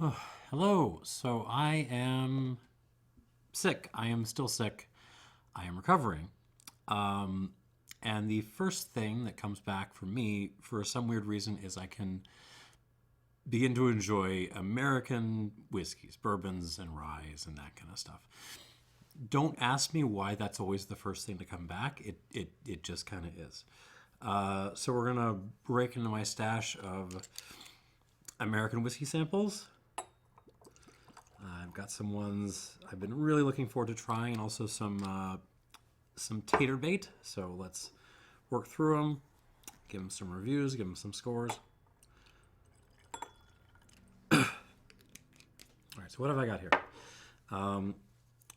Oh, hello. So I am sick. I am still sick. I am recovering. Um, and the first thing that comes back for me, for some weird reason, is I can begin to enjoy American whiskeys, bourbons, and ryes, and that kind of stuff. Don't ask me why that's always the first thing to come back. It just kind of is. So we're gonna break into my stash of American whiskey samples. I've got some ones I've been really looking forward to trying, and also some tater bait. So let's work through them, give them some reviews, give them some scores. All right, so what have I got here?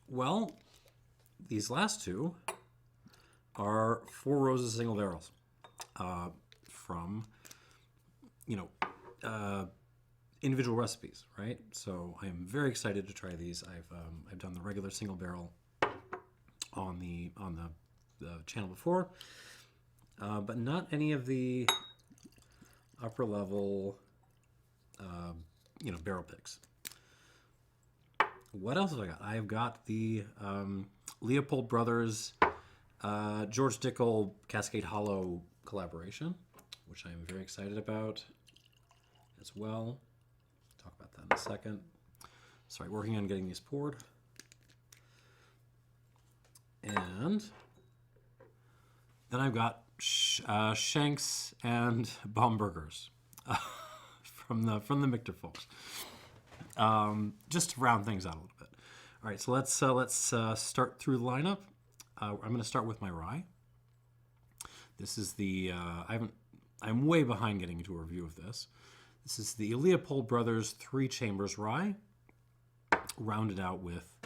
Well, these last two are Four Roses single barrels from, you know, individual recipes, right? So I am very excited to try these. I've done the regular single barrel on the channel before, but not any of the upper level, barrel picks. What else have I got? I've got the Leopold Brothers George Dickel Cascade Hollow collaboration, which I am very excited about as well. Talk about that in a second. Sorry, working on getting these poured. And then I've got Shanks and Bombergers from the Michter folks. Just to round things out a little bit. All right, so let's start through the lineup. I'm going to start with my rye. This is the I'm way behind getting into a review of this. This is the Leopold Brothers 3 Chambers rye, rounded out with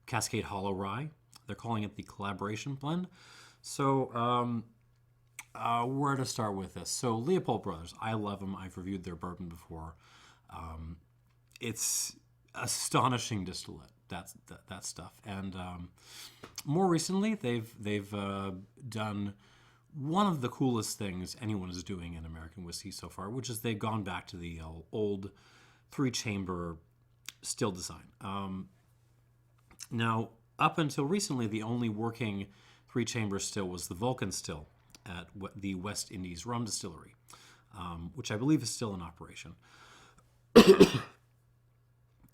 Cascade Hollow rye. They're calling it the Collaboration Blend. So where to start with this? So Leopold Brothers, I love them. I've reviewed their bourbon before. It's astonishing distillate. That stuff. And more recently, they've done one of the coolest things anyone is doing in American whiskey so far, which is they've gone back to the old 3-chamber still design. Now, up until recently, the only working 3-chamber still was the Vulcan still at the West Indies Rum Distillery, which I believe is still in operation.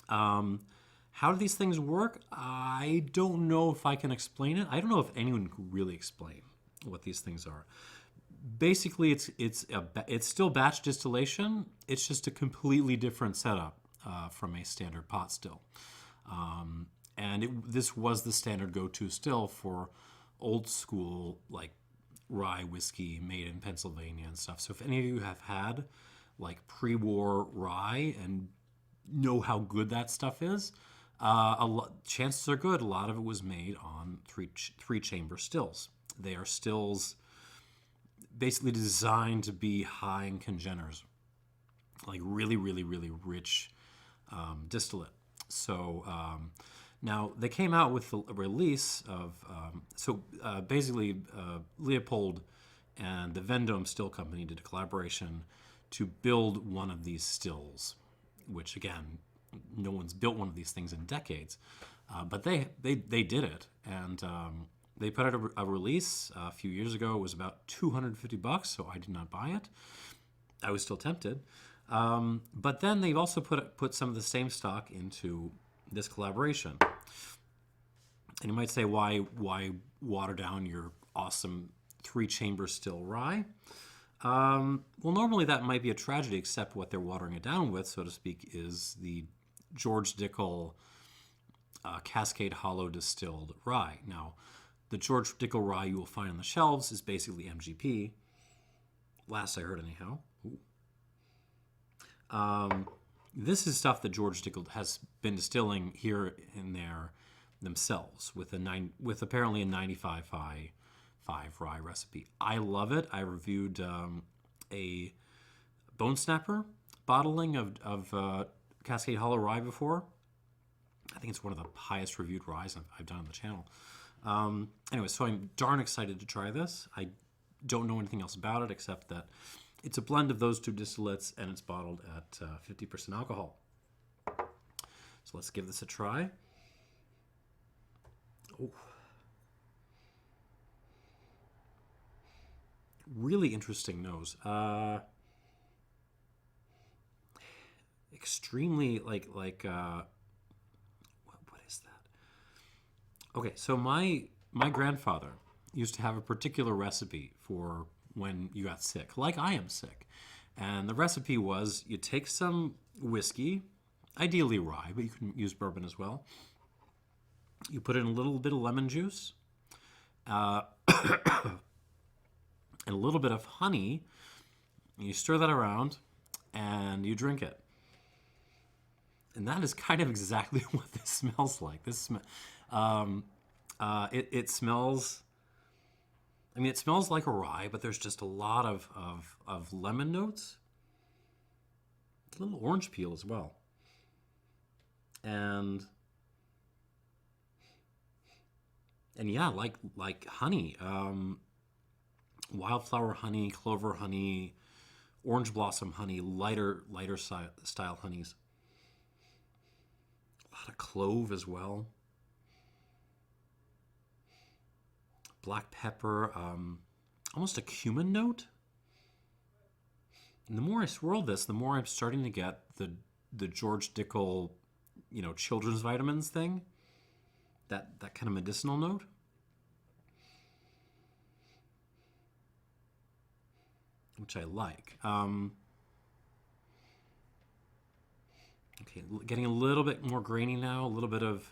How do these things work? I don't know if I can explain it. I don't know if anyone can really explain what these things are. Basically, it's still batch distillation. It's just a completely different setup from a standard pot still. And this was the standard go-to still for old school like rye whiskey made in Pennsylvania and stuff. So if any of you have had pre-war rye and know how good that stuff is, chances are good a lot of it was made on three-chamber stills. They are stills basically designed to be high in congeners, like really, really, really rich distillate. So now they came out with the release of basically Leopold and the Vendome Still Company did a collaboration to build one of these stills, which again, no one's built one of these things in decades, but they did it, and they put out a release a few years ago. It was about $250, so I did not buy it. I was still tempted, but then they've also put some of the same stock into this collaboration. And you might say, why water down your awesome 3-chamber still rye? Well, normally that might be a tragedy, except what they're watering it down with, so to speak, is the George Dickel Cascade Hollow distilled rye. Now, the George Dickel rye you will find on the shelves is basically MGP. Last I heard, anyhow. This is stuff that George Dickel has been distilling here and there themselves with apparently a 95.5 rye recipe. I love it. I reviewed a Bone Snapper bottling of Cascade Hollow rye before. I think it's one of the highest reviewed ryes I've done on the channel. Anyway, so I'm darn excited to try this. I don't know anything else about it except that It's a blend of those two distillates, and it's bottled at 50% alcohol. So let's give this a try. Oh. Really interesting nose. Extremely like what is that? Okay, so my grandfather used to have a particular recipe for when you got sick, like I am sick. And the recipe was you take some whiskey, ideally rye, but you can use bourbon as well. You put in a little bit of lemon juice, and a little bit of honey. And you stir that around, and you drink it. And that is kind of exactly what this smells like. It smells. I mean, it smells like a rye, but there's just a lot of lemon notes, a little orange peel as well, and yeah, like honey, wildflower honey, clover honey, orange blossom honey, lighter style honeys. A lot of clove as well. Black pepper, almost a cumin note. And the more I swirl this, the more I'm starting to get the George Dickel, children's vitamins thing. That kind of medicinal note. Which I like. Okay, getting a little bit more grainy now, a little bit of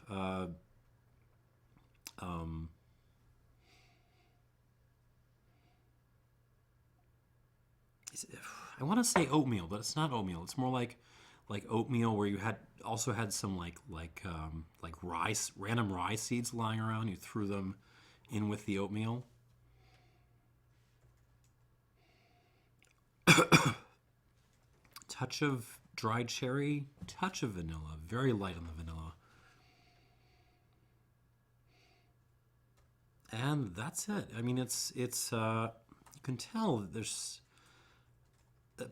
I want to say oatmeal, but it's not oatmeal. It's more like oatmeal where you also had some like rice, random rye seeds lying around. You threw them in with the oatmeal. Touch of dried cherry, touch of vanilla, very light on the vanilla. And that's it. I mean, it's you can tell that there's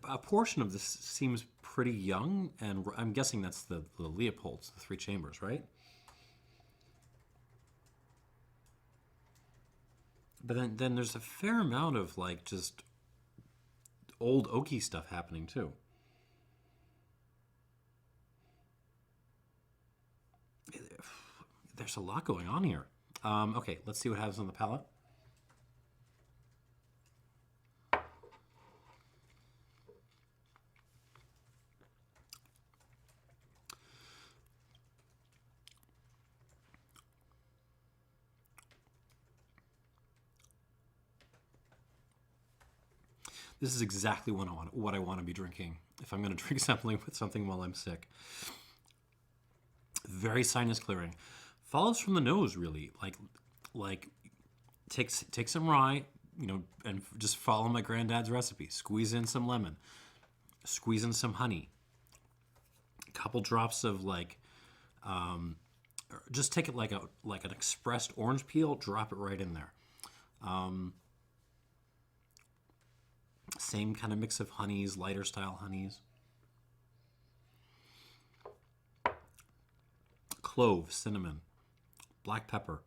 a portion of this seems pretty young, and I'm guessing that's the Leopolds, the 3 chambers, right? But then there's a fair amount of like just old oaky stuff happening too. There's a lot going on here. Okay, let's see what happens on the palate. This is exactly what I want to be drinking if I'm going to drink something while I'm sick. Very sinus clearing. Follows from the nose, really. Like take some rye, and just follow my granddad's recipe. Squeeze in some lemon. Squeeze in some honey. A couple drops of just take it like an expressed orange peel. Drop it right in there. Same kind of mix of honeys, lighter style honeys. Clove, cinnamon, black pepper.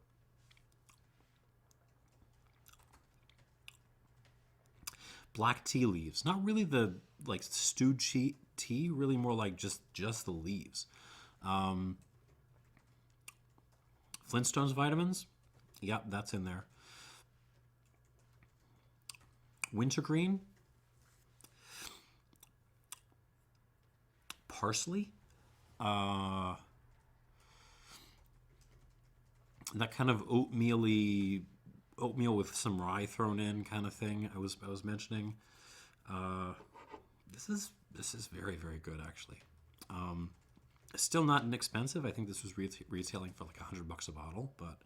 Black tea leaves. Not really the stewed tea, really more like just the leaves. Flintstones vitamins. Yep, that's in there. Wintergreen. Parsley. That kind of oatmeal with some rye thrown in kind of thing I was mentioning. This is very, very good actually. Still not inexpensive. I think this was retailing for like $100 a bottle, but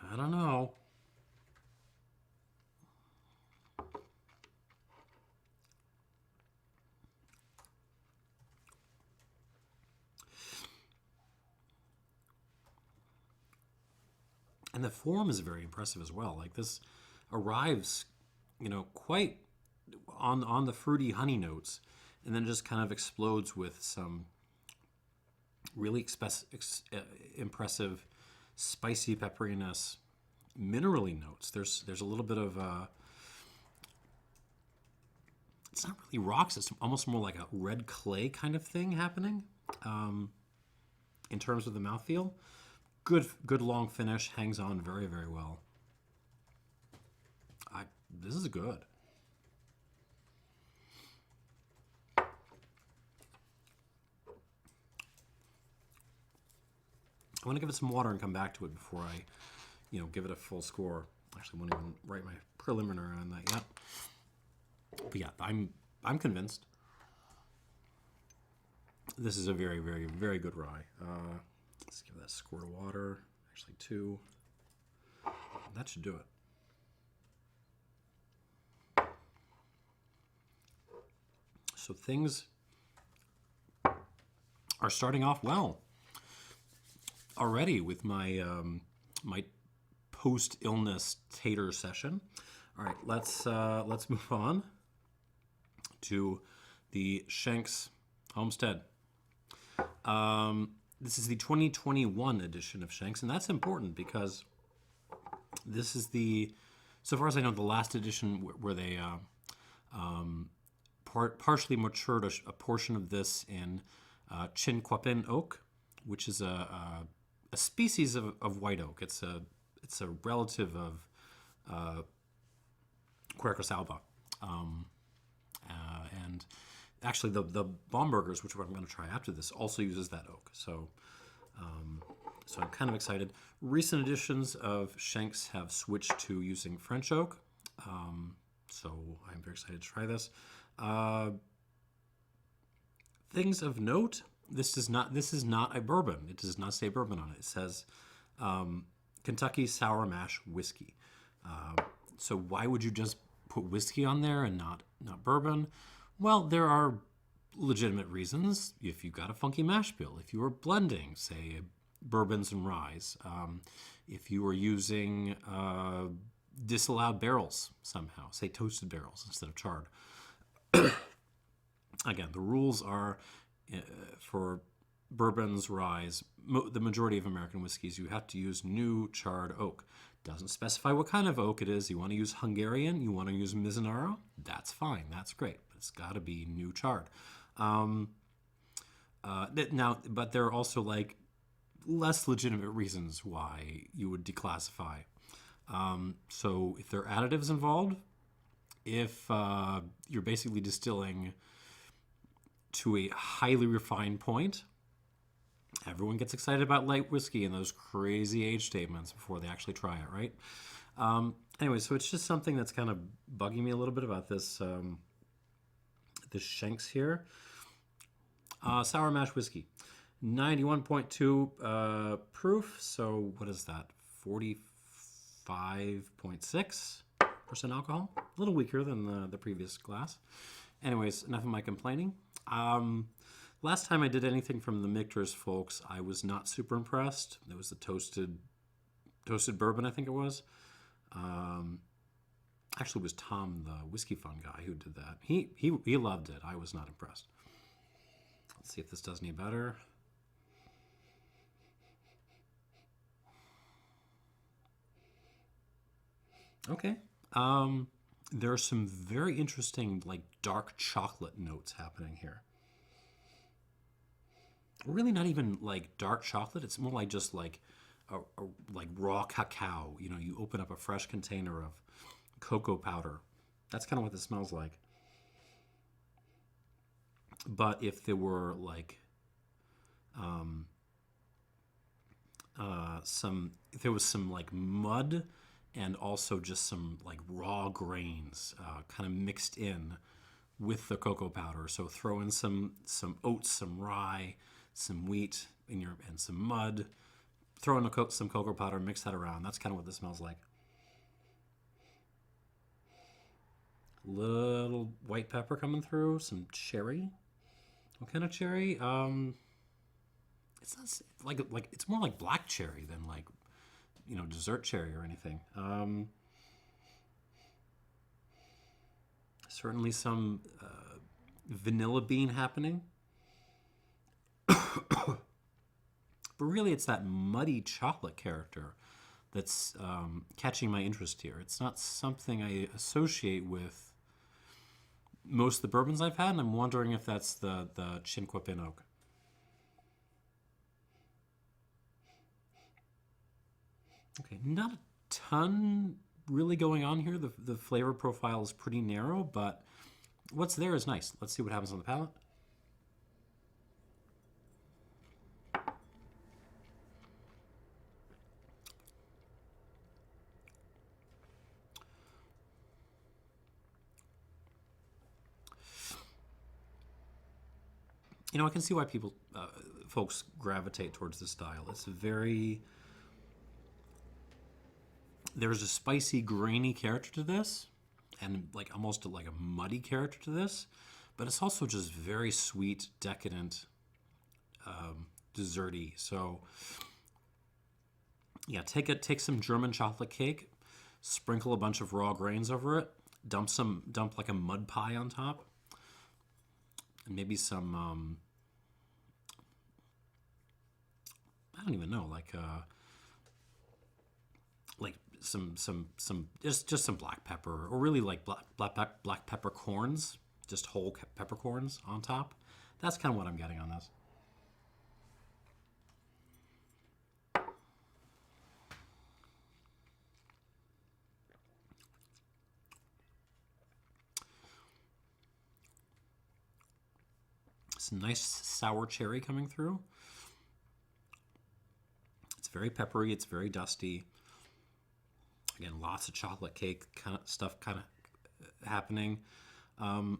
I don't know. And the form is very impressive as well. Like this arrives, quite on the fruity honey notes, and then just kind of explodes with some really impressive spicy pepperiness, minerally notes. There's a little bit of it's not really rocks. It's almost more like a red clay kind of thing happening in terms of the mouthfeel. Good long finish, hangs on very, very well. This is good. I want to give it some water and come back to it before I, give it a full score. Actually, I won't even write my preliminary on that yet. But yeah, I'm convinced. This is a very, very, very good rye. Let's give that a squirt of water. Actually, 2. That should do it. So things are starting off well already with my my post-illness tater session. All right, let's move on to the Shanks Homestead. This is the 2021 edition of Shanks, and that's important because this is so far as I know, the last edition where they partially matured a portion of this in chinquapin oak, which is a species of white oak. It's a relative of Quercus alba, and actually the Bombergers, which I'm going to try after this, also uses that oak. So so I'm kind of excited. Recent editions of Shanks have switched to using French oak, so I'm very excited to try this. Things of note: this is not a bourbon. It does not say bourbon on it. It says Kentucky Sour Mash Whiskey. So why would you just put whiskey on there and not bourbon? Well, there are legitimate reasons. If you got a funky mash bill, if you were blending, say, bourbons and ryes, if you were using disallowed barrels somehow, say toasted barrels instead of charred. Again, the rules are for bourbons, ryes, the majority of American whiskeys, you have to use new charred oak. Doesn't specify what kind of oak it is. You want to use Hungarian, you want to use Mizunara, that's fine, that's great, but it's got to be new charred. Now, but there are also like less legitimate reasons why you would declassify. So if there are additives involved, if you're basically distilling to a highly refined point, everyone gets excited about light whiskey and those crazy age statements before they actually try it, right? Anyway, so it's just something that's kind of bugging me a little bit about this this Shanks here. Sour mash whiskey, 91.2 proof. So what is that? 45.6% alcohol. A little weaker than the previous glass. Anyways, enough of my complaining. Last time I did anything from the Michters, folks, I was not super impressed. There was the toasted bourbon, I think it was. Actually, it was Tom, the Whiskey Fun guy, who did that. He loved it. I was not impressed. Let's see if this does any better. Okay. There are some very interesting, like, dark chocolate notes happening here. Really not even like dark chocolate. It's more like just like like raw cacao. You know, you open up a fresh container of cocoa powder. That's kind of what this smells like. But if there were like if there was some like mud and also just some like raw grains kind of mixed in with the cocoa powder. So throw in some oats, some rye, some wheat and some mud. Throw in some cocoa powder, mix that around. That's kind of what this smells like. Little white pepper coming through, some cherry. What kind of cherry? It's not like it's more like black cherry than like, you know, dessert cherry or anything. Certainly some vanilla bean happening. But really, it's that muddy chocolate character that's catching my interest here. It's not something I associate with most of the bourbons I've had, and I'm wondering if that's the chinquapin oak. Okay, not a ton really going on here. The flavor profile is pretty narrow, but what's there is nice. Let's see what happens on the palate. You know, I can see why folks gravitate towards this style. It's very, there's a spicy, grainy character to this, and like almost like a muddy character to this, but it's also just very sweet, decadent, desserty. So, yeah, take some German chocolate cake, sprinkle a bunch of raw grains over it, dump like a mud pie on top, and maybe some I don't even know, like some just some black pepper, or really like black peppercorns, just whole peppercorns on top. That's kind of what I'm getting on this. Some nice sour cherry coming through. It's very peppery. It's very dusty. Again, lots of chocolate cake kind of stuff happening. The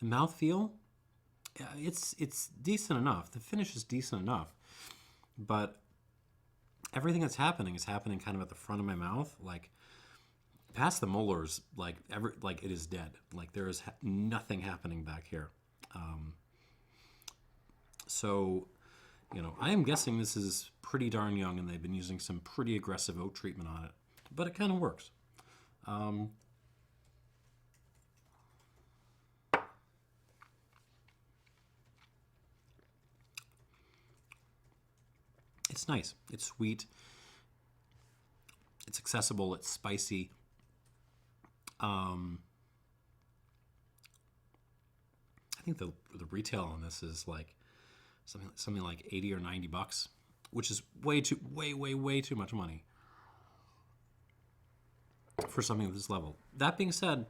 mouthfeel, it's decent enough. The finish is decent enough, but everything that's happening is happening kind of at the front of my mouth, like past the molars. Like it is dead. Like there is nothing happening back here. So, you know, I am guessing this is pretty darn young, and they've been using some pretty aggressive oak treatment on it, but it kind of works. It's nice. It's sweet. It's accessible. It's spicy. I think the retail on this is like something like 80 or 90 bucks, which is way too much money for something at this level. That being said,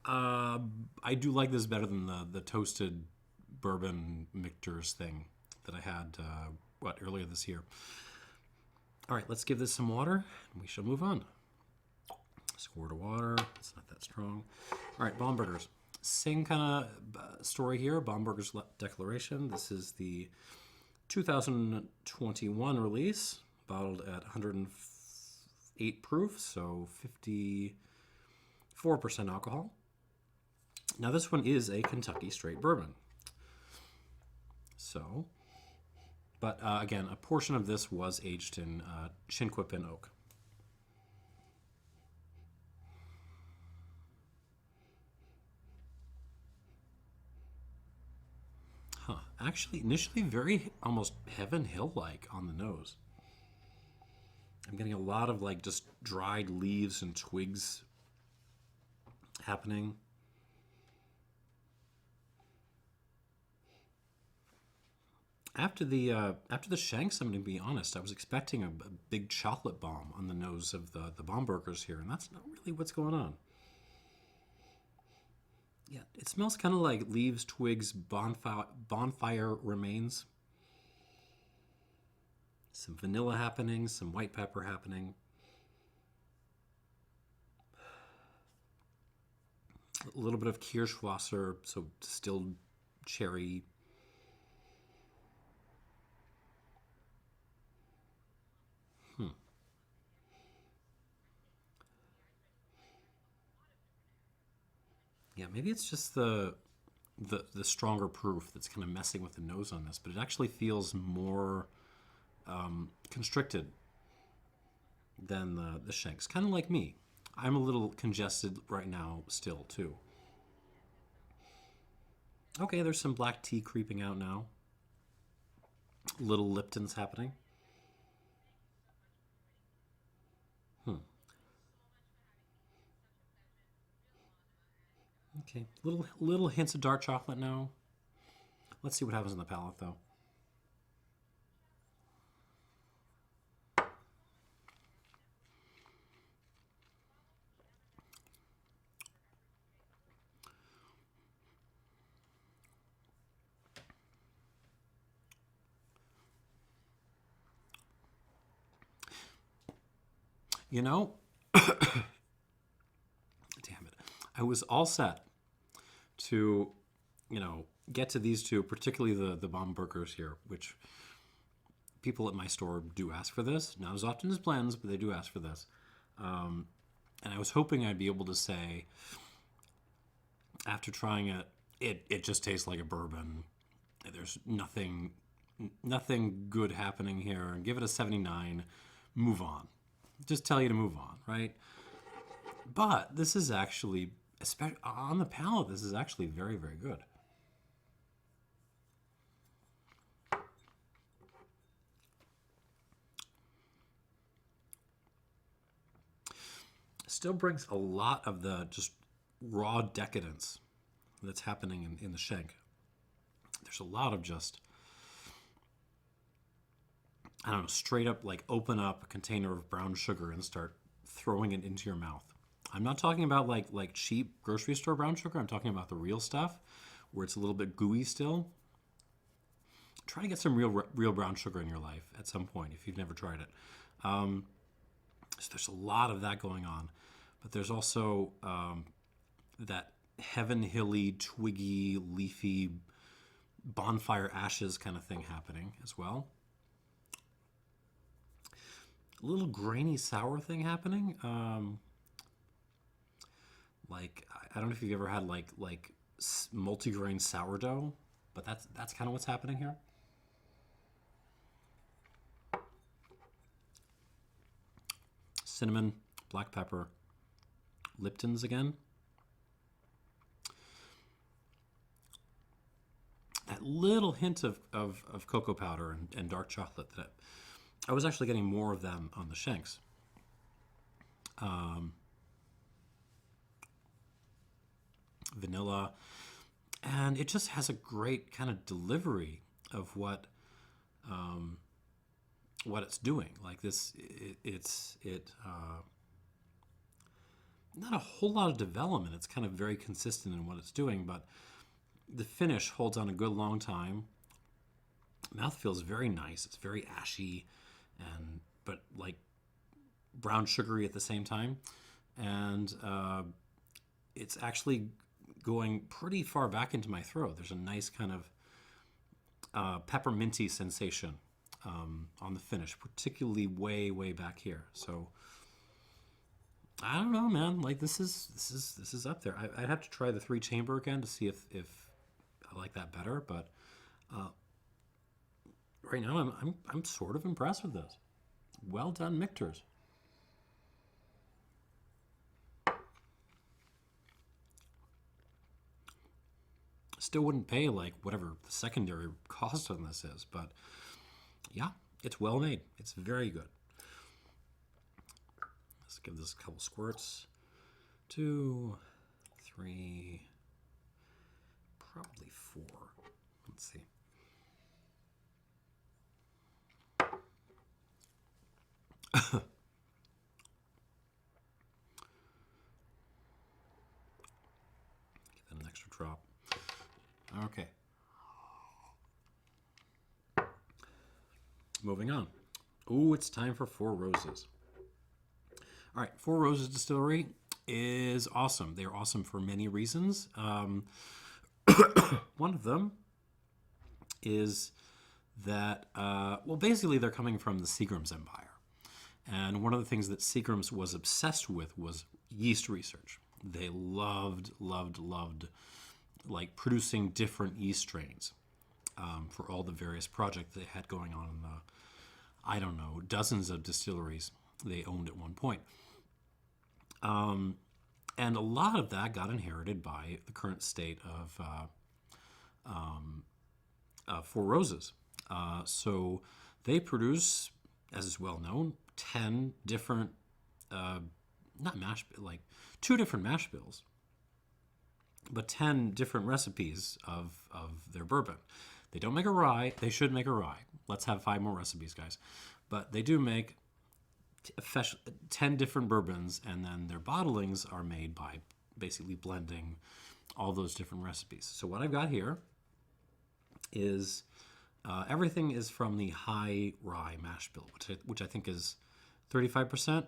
I do like this better than the toasted bourbon Michter's thing that I had earlier this year. All right, let's give this some water, and we shall move on. Squirt of water. It's not that strong. All right, Bombergers. Same kind of story here. Bomberger's Declaration. This is the 2021 release, bottled at 108 proof, so 54% alcohol. Now this one is a Kentucky straight bourbon. So, but again, a portion of this was aged in chinquapin oak. Huh. Actually, initially very almost Heaven Hill-like on the nose. I'm getting a lot of like just dried leaves and twigs happening. After the Shanks, I'm going to be honest, I was expecting a big chocolate bomb on the nose of the Bombergers here, and that's not really what's going on. Yeah, it smells kind of like leaves, twigs, bonfire remains. Some vanilla happening, some white pepper happening. A little bit of Kirschwasser, so distilled cherry. Yeah, maybe it's just the stronger proof that's kind of messing with the nose on this, but it actually feels more constricted than the Shanks. Kind of like me. I'm a little congested right now still, too. Okay, there's some black tea creeping out now. Little Lipton's happening. Hmm. Okay, little hints of dark chocolate now. Let's see what happens in the palate, though. You know, damn it. I was all set to, get to these two, particularly the Bombergers here, which people at my store do ask for this. Not as often as blends, but they do ask for this. And I was hoping I'd be able to say, after trying it, it just tastes like a bourbon. There's nothing good happening here. Give it a 79. Move on. Just tell you to move on, right? But this is actually, especially on the palate, this is actually very, very good. Still brings a lot of the just raw decadence that's happening in the Shenk. There's a lot of just, I don't know, straight up like open up a container of brown sugar and start throwing it into your mouth. I'm not talking about like cheap grocery store brown sugar. I'm talking about the real stuff where it's a little bit gooey still. Try to get some real brown sugar in your life at some point if you've never tried it. So there's a lot of that going on, but there's also that heaven hilly, twiggy, leafy, bonfire ashes kind of thing happening as well. A little grainy sour thing happening. Like I don't know if you've ever had like multigrain sourdough, but that's kind of what's happening here. Cinnamon, black pepper, Lipton's again. That little hint of cocoa powder and dark chocolate that I was actually getting more of them on the Shanks. Vanilla, and it just has a great kind of delivery of what it's doing. Like this, it's not a whole lot of development. It's kind of very consistent in what it's doing, but the finish holds on a good long time. Mouth feels very nice. It's very ashy, but like brown sugary at the same time, and it's actually going pretty far back into my throat. There's a nice kind of pepperminty sensation on the finish, particularly way back here. So I don't know, man. Like this is up there. I'd have to try the 3-chamber again to see if I like that better. But right now I'm sort of impressed with this. Well done, Michters. Still wouldn't pay like whatever the secondary cost on this is, but yeah, it's well made. It's very good. Let's give this a couple squirts. 2, 3, probably 4. Let's see. Give that an extra drop. Okay. Moving on. Ooh, it's time for Four Roses. All right, Four Roses Distillery is awesome. They're awesome for many reasons. One of them is that, well, basically they're coming from the Seagram's empire. And one of the things that Seagram's was obsessed with was yeast research. They loved like producing different yeast strains for all the various projects they had going on in the, I don't know, dozens of distilleries they owned at one point. And a lot of that got inherited by the current state of Four Roses. So they produce, as is well known, 10 different, not mash, like 2 different mash bills, but 10 different recipes of their bourbon. They don't make a rye. They should make a rye. Let's have 5 more recipes, guys. But they do make 10 different bourbons, and then their bottlings are made by basically blending all those different recipes. So what I've got here is everything is from the high rye mash bill, which I think is 35%.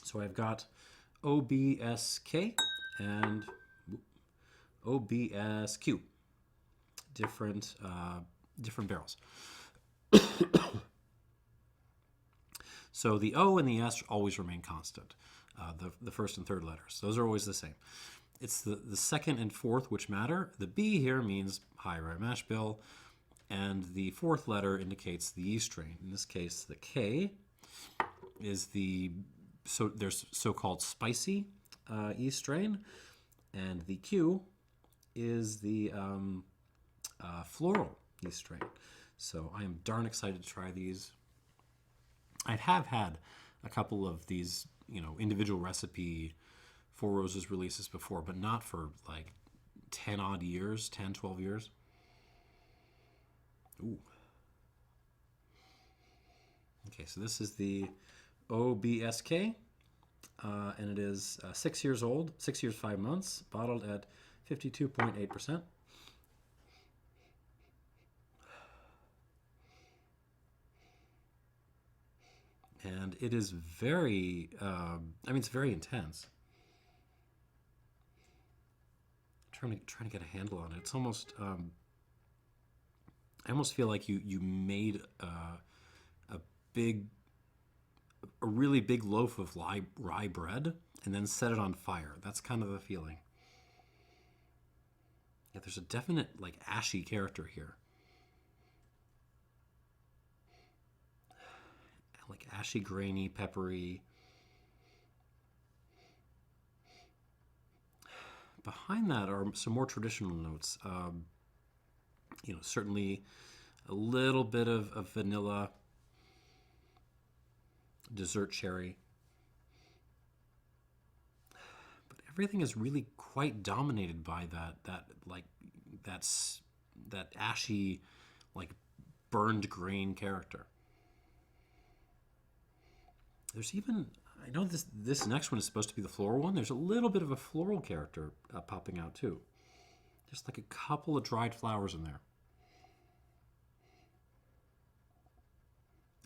So I've got OBSK and OBSQ, different barrels. So the O and the S always remain constant, the first and third letters. Those are always the same. It's the second and fourth which matter. The B here means high rye mash bill, and the fourth letter indicates the yeast strain. In this case, the K is there's so-called spicy yeast strain, and the Q is the floral yeast strain. So I am darn excited to try these. I have had a couple of these, individual recipe Four Roses releases before, but not for like 10 odd years, 10, 12 years. Ooh. Okay, so this is the OBSK, and it is 6 years old, 6 years, 5 months, bottled at 52.8%. And it is very, it's very intense. Trying to get a handle on it. It's almost, I almost feel like you made a really big loaf of rye bread and then set it on fire. That's kind of the feeling. Yeah, there's a definite like ashy character here. Like ashy, grainy, peppery. Behind that are some more traditional notes. Certainly a little bit of vanilla, dessert cherry. But everything is really quite dominated by that ashy, like burned grain character. There's even, I know this next one is supposed to be the floral one. There's a little bit of a floral character popping out too. Just like a couple of dried flowers in there.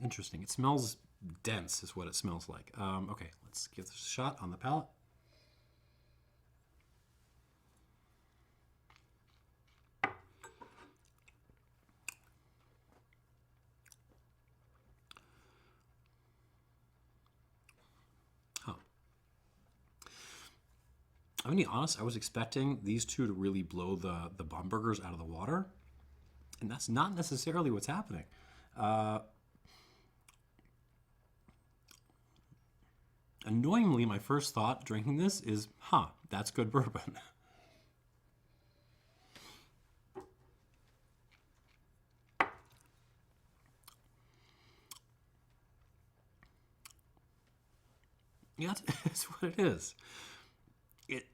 Interesting. It smells dense is what it smells like. Okay, let's give this a shot on the palate. I'm going to be honest, I was expecting these two to really blow the Bombergers out of the water, and that's not necessarily what's happening. Annoyingly, my first thought drinking this is, that's good bourbon. Yeah, that's what it is.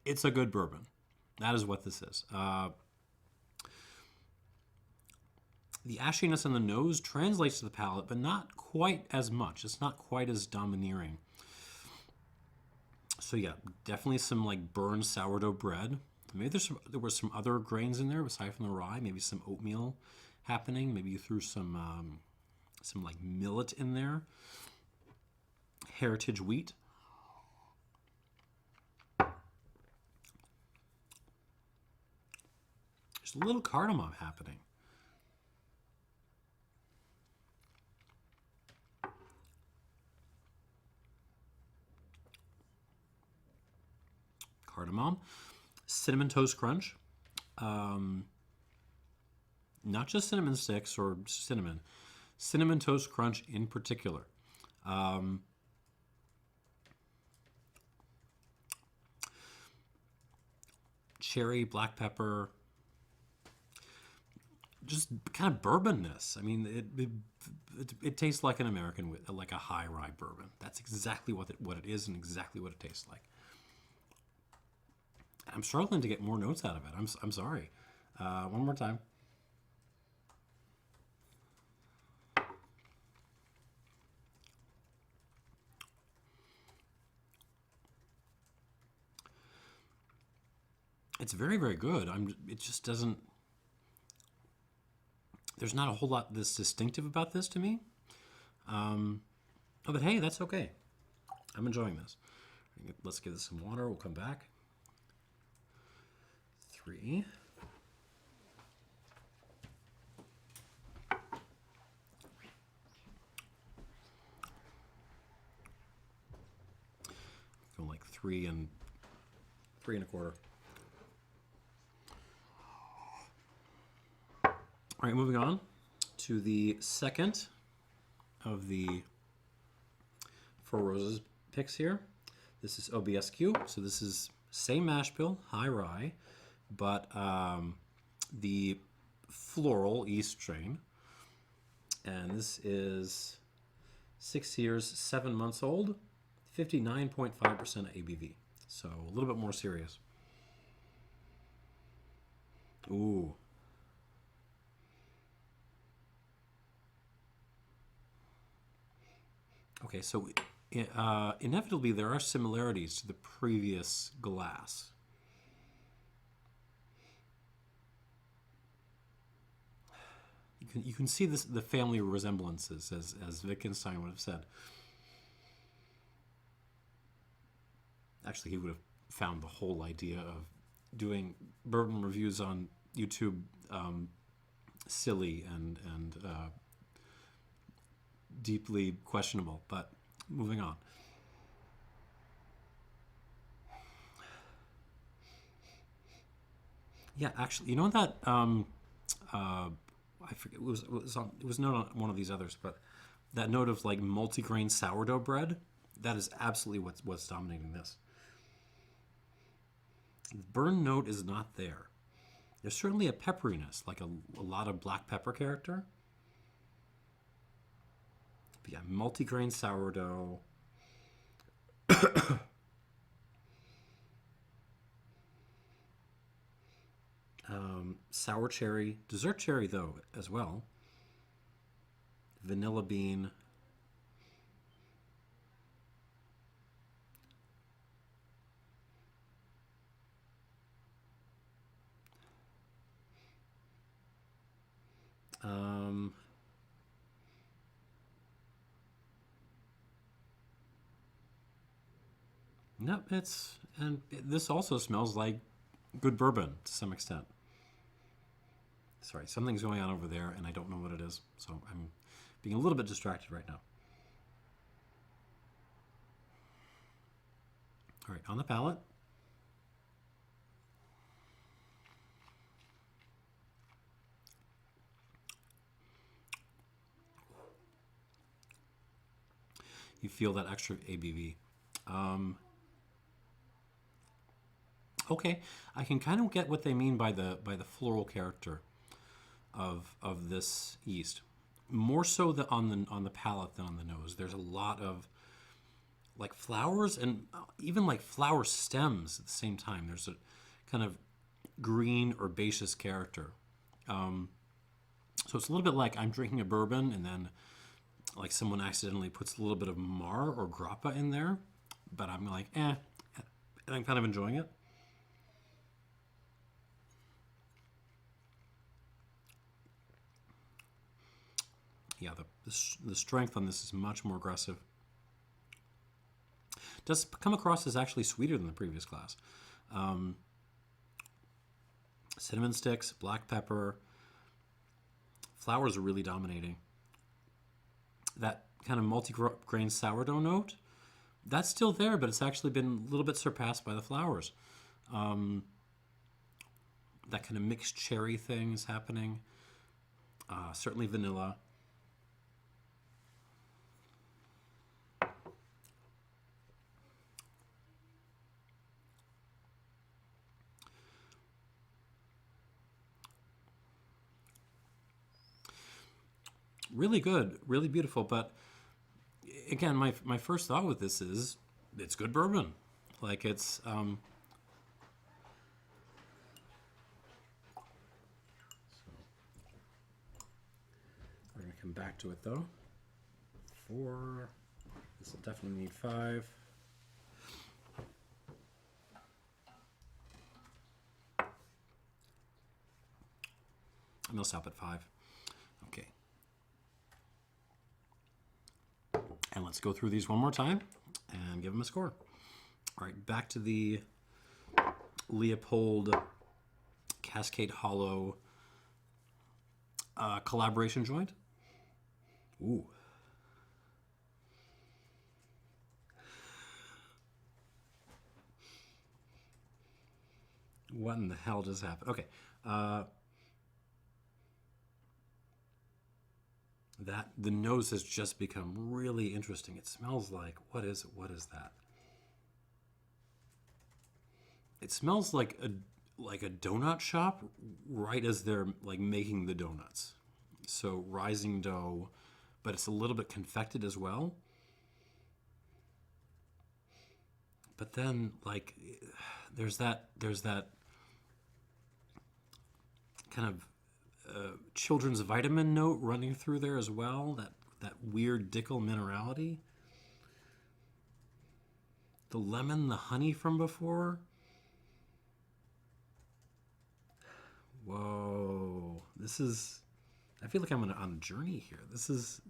It's a good bourbon. That is what this is. The ashiness on the nose translates to the palate, but not quite as much. It's not quite as domineering. So yeah, definitely some like burned sourdough bread. Maybe there were some other grains in there aside from the rye. Maybe some oatmeal happening. Maybe you threw some like millet in there. Heritage wheat. There's a little cardamom happening. Cardamom, cinnamon toast crunch, not just cinnamon sticks or cinnamon toast crunch in particular. cherry, black pepper, just kind of bourbonness. I mean, it tastes like an American, like a high rye bourbon. That's exactly what it is and exactly what it tastes like. I'm struggling to get more notes out of it. I'm sorry. One more time. It's very, very good. It just doesn't. There's not a whole lot that's distinctive about this to me. But hey, that's okay. I'm enjoying this. Let's give this some water. We'll come back. 3. Go like 3 and 3 1/4. All right, moving on to the second of the Four Roses picks here. This is OBSQ. So this is same mash bill, high rye, but the floral yeast strain. And this is 6 years, 7 months old, 59.5% ABV. So a little bit more serious. Ooh. Okay, so inevitably there are similarities to the previous glass. You can see the family resemblances, as Wittgenstein would have said. Actually, he would have found the whole idea of doing bourbon reviews on YouTube silly and deeply questionable, but moving on. Yeah, actually, you know that I forget, it was not on one of these others, but that note of like multigrain sourdough bread, that is absolutely what's dominating this. The burn note is not there. There's certainly a pepperiness, like a lot of black pepper character. But yeah, multigrain sourdough. Sour cherry, dessert cherry though as well. Vanilla bean. Nope, this also smells like good bourbon to some extent. Sorry, something's going on over there and I don't know what it is, so I'm being a little bit distracted right now. All right, on the palate. You feel that extra ABV. Okay, I can kind of get what they mean by the floral character of this yeast. More so on the palate than on the nose. There's a lot of like flowers and even like flower stems at the same time. There's a kind of green herbaceous character. So it's a little bit like I'm drinking a bourbon and then like someone accidentally puts a little bit of Mar or grappa in there, but I'm like, and I'm kind of enjoying it. Yeah, the strength on this is much more aggressive. Does come across as actually sweeter than the previous glass. Cinnamon sticks, black pepper, flowers are really dominating. That kind of multi-grain sourdough note, that's still there, but it's actually been a little bit surpassed by the flowers. That kind of mixed cherry thing is happening. Certainly vanilla. Really good, really beautiful. But again, my first thought with this is it's good bourbon. Like it's we're gonna come back to it though. 4. This will definitely need 5. I'm gonna stop at 5. Okay. And let's go through these one more time and give them a score. All right, back to the Leopold Cascade Hollow collaboration joint. Ooh. What in the hell just happened? Okay. The nose has just become really interesting. It smells like, what is it? What is that? It smells like a donut shop right as they're like making the donuts. So rising dough, but it's a little bit confected as well. But then like there's that kind of children's vitamin note running through there as well. That weird Dickel minerality. The lemon, the honey from before. Whoa, this is. I feel like I'm on a journey here. This is.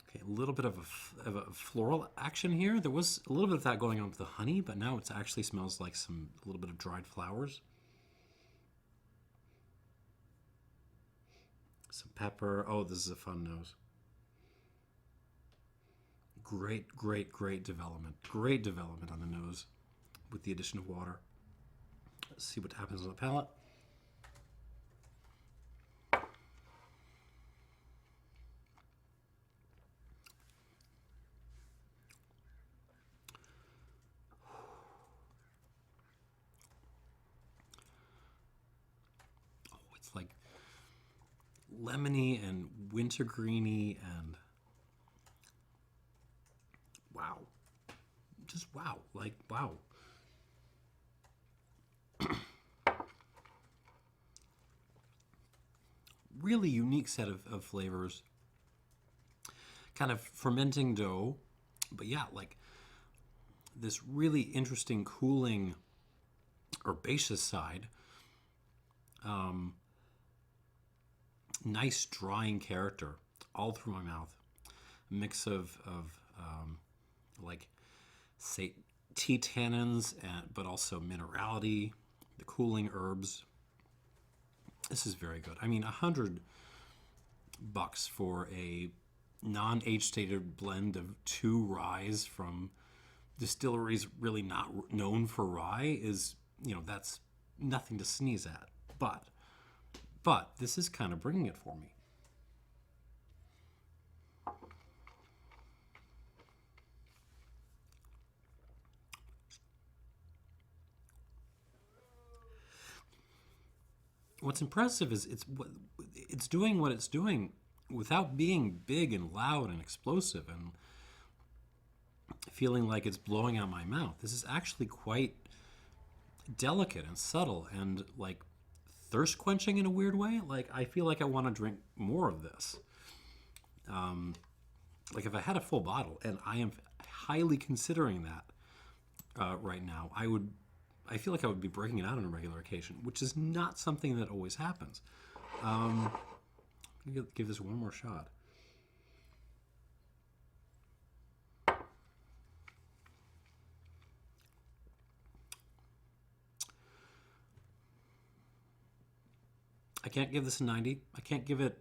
Okay, a little bit of a floral action here. There was a little bit of that going on with the honey, but now it actually smells like a little bit of dried flowers. Some pepper. Oh, this is a fun nose. Great development. Great development on the nose with the addition of water. Let's see what happens on the palate. Like lemony and wintergreeny and wow. Just wow. Like wow. Really unique set of flavors. Kind of fermenting dough, but yeah, like this really interesting cooling herbaceous side. Nice drying character all through my mouth. A mix of like say tea tannins, but also minerality, the cooling herbs. This is very good. I mean, $100 for a non-age stated blend of 2 ryes from distilleries really not known for rye is, that's nothing to sneeze at. But this is kind of bringing it for me. What's impressive is it's doing what it's doing without being big and loud and explosive and feeling like it's blowing out my mouth. This is actually quite delicate and subtle and like thirst quenching in a weird way. Like I feel like I want to drink more of this. Like if I had a full bottle, and I am highly considering that right now, I feel like I would be breaking it out on a regular occasion, which is not something that always happens. I'm gonna give this one more shot. I can't give this a 90. I can't give it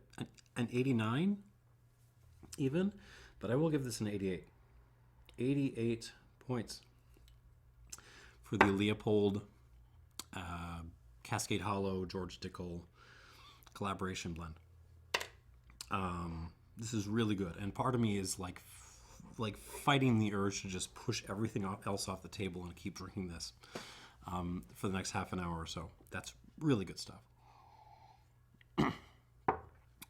an 89 even, but I will give this an 88. 88 points for the Leopold Cascade Hollow George Dickel Collaboration Blend. This is really good, and part of me is like fighting the urge to just push everything else off the table and keep drinking this for the next half an hour or so. That's really good stuff.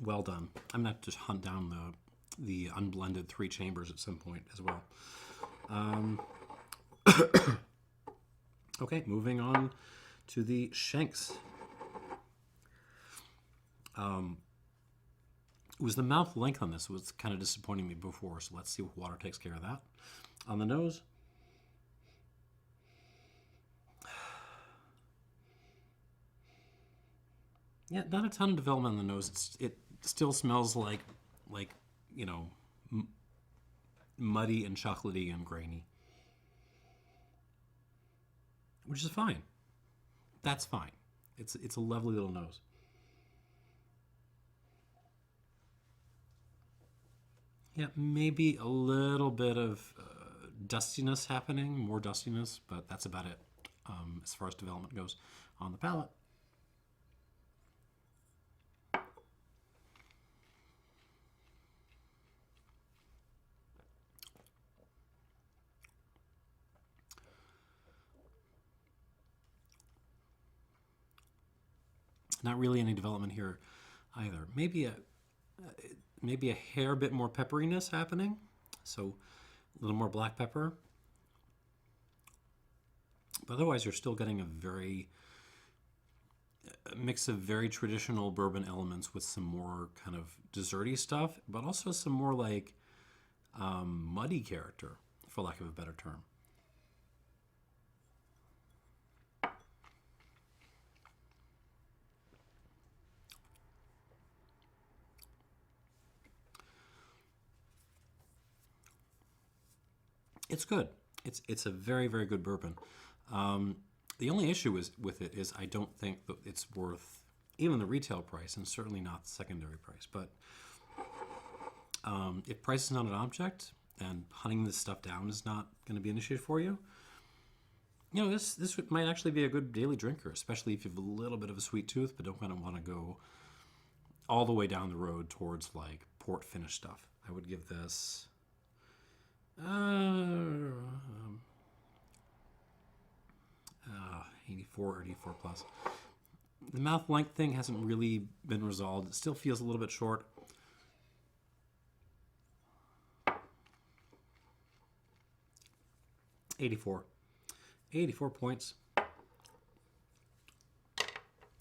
Well done. I'm going to just hunt down the unblended 3 chambers at some point as well. Okay, moving on to the Shanks. It was the mouth length on this was kind of disappointing me before, so let's see if water takes care of that. On the nose, yeah, not a ton of development on the nose. It still smells like you know, muddy and chocolatey and grainy, which is fine. That's fine. It's a lovely little nose. Yeah, maybe a little bit of dustiness happening, more dustiness, but that's about it as far as development goes on the palate. Not really any development here either. Maybe a hair bit more pepperiness happening, so a little more black pepper. But otherwise, you're still getting a mix of very traditional bourbon elements with some more kind of desserty stuff, but also some more like muddy character, for lack of a better term. It's good. It's a very, very good bourbon. The only issue with it is I don't think that it's worth even the retail price, and certainly not the secondary price. But if price is not an object, and hunting this stuff down is not going to be an issue for you, you know, this might actually be a good daily drinker, especially if you have a little bit of a sweet tooth, but don't kind of want to go all the way down the road towards like port finish stuff. I would give this 84 plus. The mouth length thing hasn't really been resolved. It still feels a little bit short. $84 points.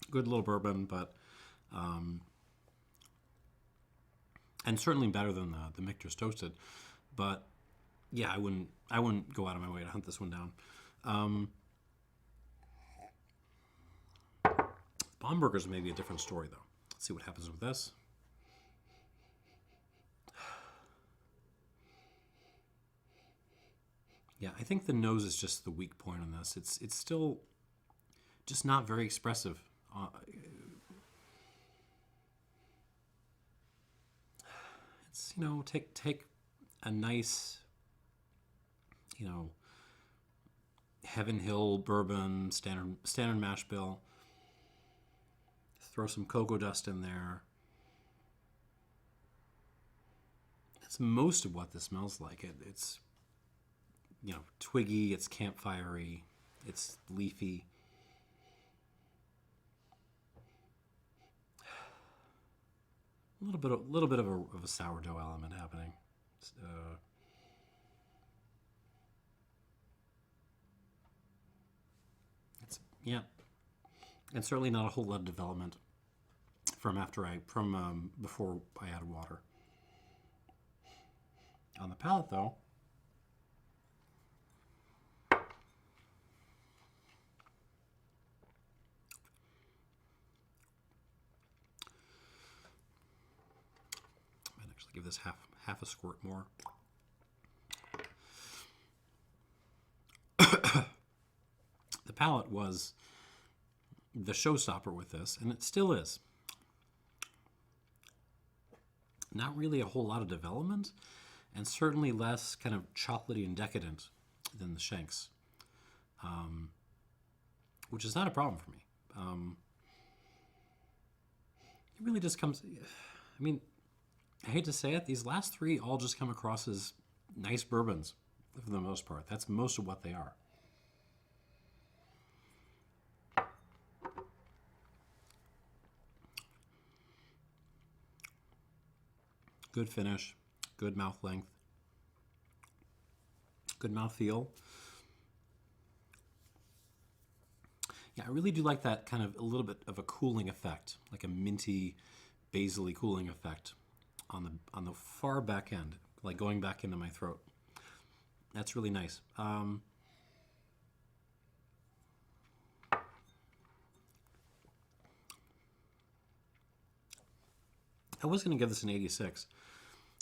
Good little bourbon, but and certainly better than the Michter's Toasted. But yeah, I wouldn't go out of my way to hunt this one down. Bomberger's maybe a different story, though. Let's see what happens with this. Yeah, I think the nose is just the weak point on this. It's still just not very expressive. It's, you know, take a nice, you know, Heaven Hill bourbon, standard mash bill. Throw some cocoa dust in there. That's most of what this smells like. It's, you know, twiggy, it's campfirey, it's leafy. A little bit of a sourdough element happening. Yeah, and certainly not a whole lot of development from before I added water. On the palate, though, I might actually give this half a squirt more. The palate was the showstopper with this, and it still is. Not really a whole lot of development, and certainly less kind of chocolatey and decadent than the Shanks, which is not a problem for me. It really just comes, I mean, I hate to say it, these last three all just come across as nice bourbons for the most part. That's most of what they are. Good finish, good mouth length, good mouth feel. Yeah, I really do like that kind of a little bit of a cooling effect, like a minty, basil-y cooling effect on the far back end, like going back into my throat. That's really nice. I was going to give this an 86,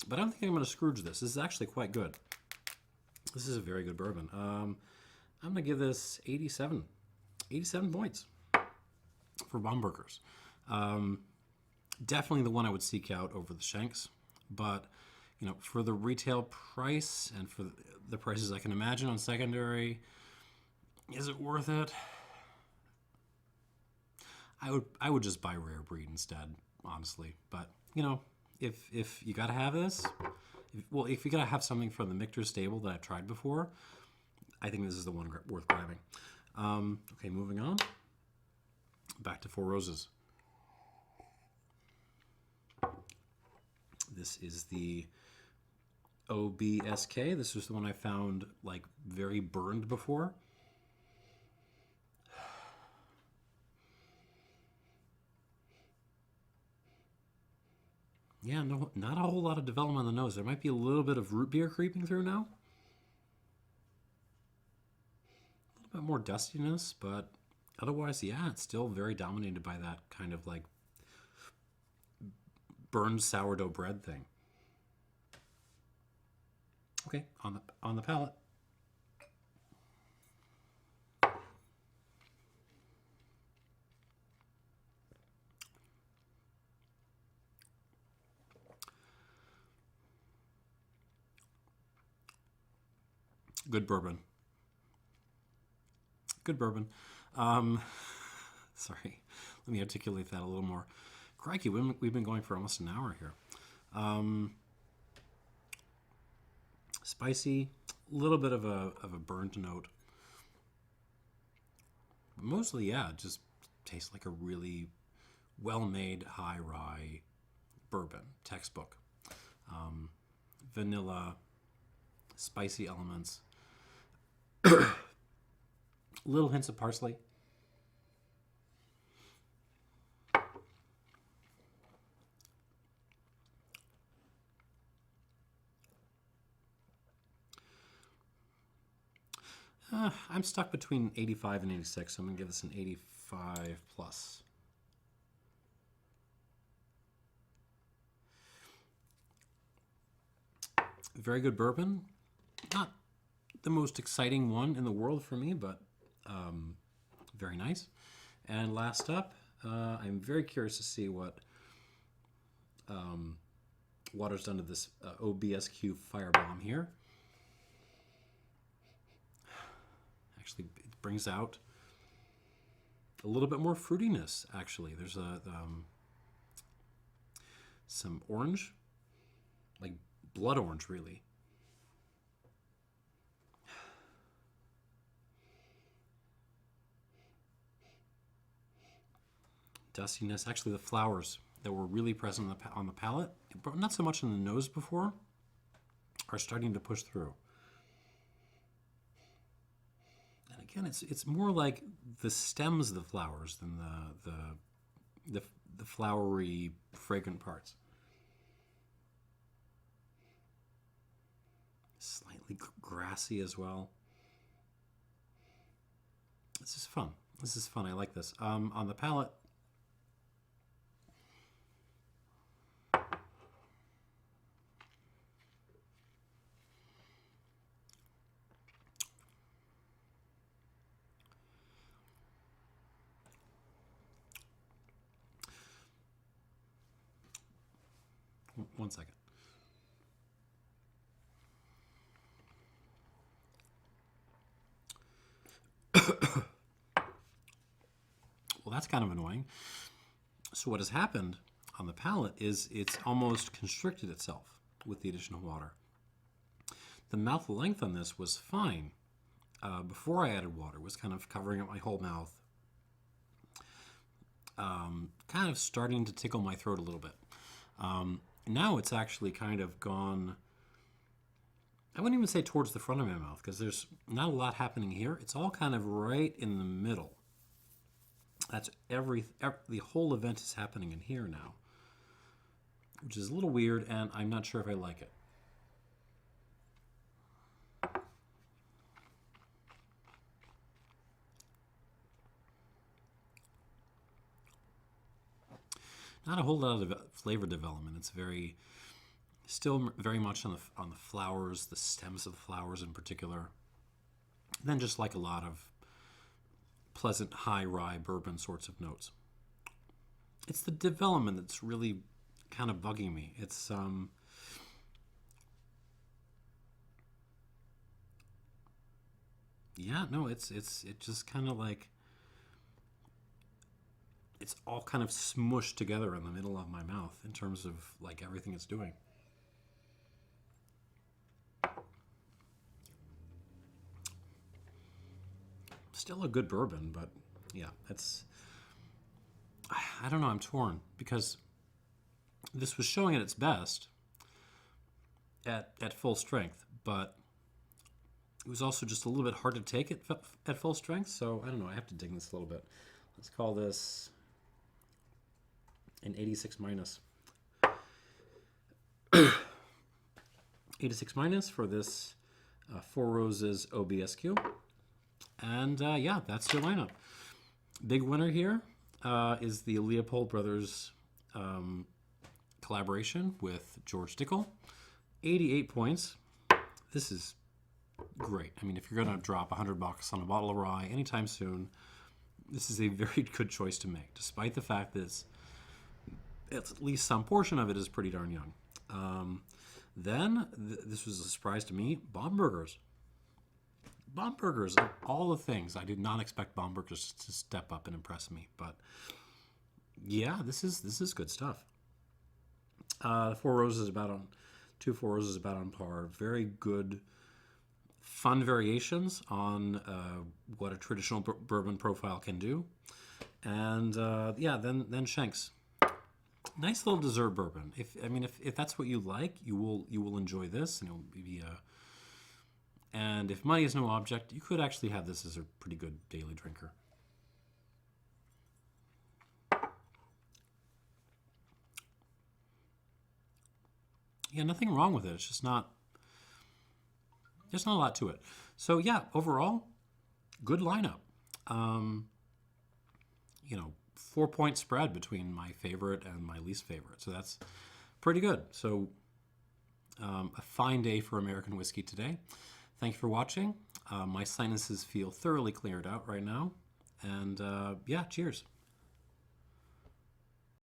but I don't think I'm going to Scrooge this. This is actually quite good. This is a very good bourbon. I'm going to give this 87. 87 points for Bombergers. Definitely the one I would seek out over the Shanks, but you know, for the retail price and for the prices I can imagine on secondary, is it worth it? I would just buy rare breed instead, honestly. But you know, if you gotta have this, if you gotta have something from the Michter stable that I've tried before, I think this is the one worth grabbing. Okay, moving on. Back to Four Roses. This is the OBSK. This was the one I found like very burned before. Yeah, no, not a whole lot of development on the nose. There might be a little bit of root beer creeping through now. A little bit more dustiness, but otherwise, yeah, it's still very dominated by that kind of like burned sourdough bread thing. Okay, on the palate. Good bourbon. Good bourbon. Sorry, let me articulate that a little more. Crikey, we've been going for almost an hour here. Spicy, a little bit of a burnt note. Mostly, yeah, just tastes like a really well-made high rye bourbon, textbook. Vanilla, spicy elements, little hints of parsley. I'm stuck between 85 and 86, so I'm going to give this an 85 plus. Very good bourbon. Not the most exciting one in the world for me, but very nice. And last up, I'm very curious to see what water's done to this OBSQ Firebomb here. Actually, it brings out a little bit more fruitiness, actually. There's some orange, like blood orange, really. Dustiness, actually the flowers that were really present on the palate, but not so much in the nose before, are starting to push through. And again, it's more like the stems of the flowers than the flowery, fragrant parts. Slightly grassy as well. This is fun. This is fun. I like this. On the palate, one second. Well, that's kind of annoying. So what has happened on the palate is it's almost constricted itself with the addition of water. The mouth length on this was fine. Before I added water, it was kind of covering up my whole mouth. Kind of starting to tickle my throat a little bit. now it's actually kind of gone, I wouldn't even say towards the front of my mouth, because there's not a lot happening here. It's all kind of right in the middle. That's the whole event is happening in here now, which is a little weird, and I'm not sure if I like it. Not a whole lot of flavor development. It's still very much on the flowers, the stems of the flowers in particular. And then just like a lot of pleasant high rye bourbon sorts of notes. It's the development that's really kind of bugging me. It's yeah, no, it just kind of like, it's all kind of smushed together in the middle of my mouth in terms of like everything it's doing. Still a good bourbon, but yeah, I don't know, I'm torn, because this was showing at its best at full strength, but it was also just a little bit hard to take it at full strength, so I don't know, I have to dig this a little bit. Let's call this an 86 minus. 86 minus for this Four Roses OBSQ. And yeah, that's your lineup. Big winner here is the Leopold Brothers collaboration with George Dickel. 88 points. This is great. I mean, if you're going to drop $100 on a bottle of rye anytime soon, this is a very good choice to make, despite the fact that it's at least some portion of it is pretty darn young. Then, this was a surprise to me, Bombergers. Bombergers, of all the things, I did not expect Bombergers to step up and impress me, but yeah, this is good stuff. Two Four Roses about on par. Very good, fun variations on what a traditional bourbon profile can do, and yeah, then Shanks. Nice little dessert bourbon. If that's what you like, you will enjoy this, and it'll be and if money is no object, you could actually have this as a pretty good daily drinker. Yeah, nothing wrong with it. It's just not. There's not a lot to it. So yeah, overall, good lineup. 4-point spread between my favorite and my least favorite. So that's pretty good. So a fine day for American whiskey today. Thank you for watching. My sinuses feel thoroughly cleared out right now. And yeah, cheers.